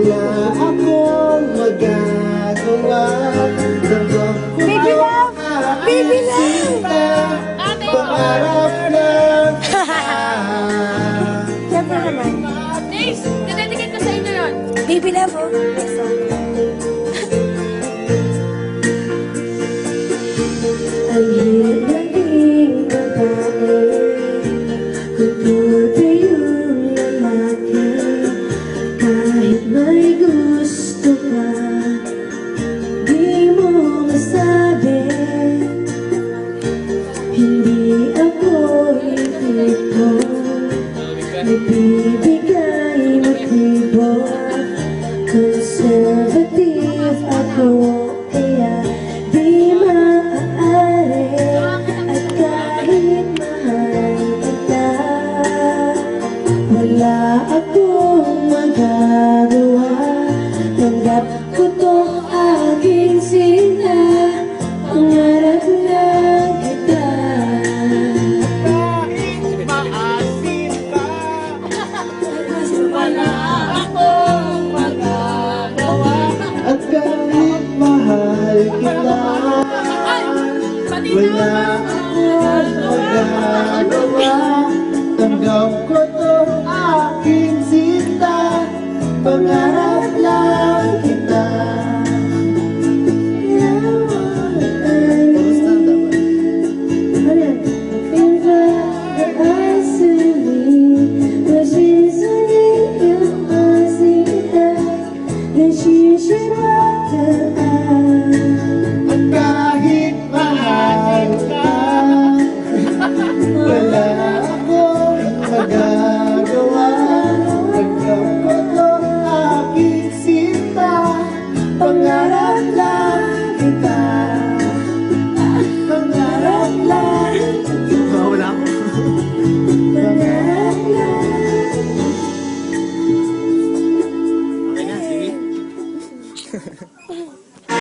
wala akong magagawa. Baby love! Baby love! Pangarap lang Siyempre naman. Nice! Dededicate ko sa inyo yun. Baby love, oh. Next song. Ang hirap naging babae kung tuloy yung lalaki. Kahit may gusto ka, di mo masabi. Hindi ako yung tipo nagbibigay motibo. Conservative ako, kaya di maaari. At kahit mahal kita, wala akong magagawa. Tanggap ko tong aking sinta, pangarap lang kita. Wala akong magagawa. at kahit mahal kita, Pati wala akong magagawa. Tanggap ko tong aking sinta, pangarap lang kita. At kahit mahal ka, wala akong magagawa. Tanggap ko tong aking sinta, pangarap lang kita. Pangarap lang kita. Wala ko. Pangarap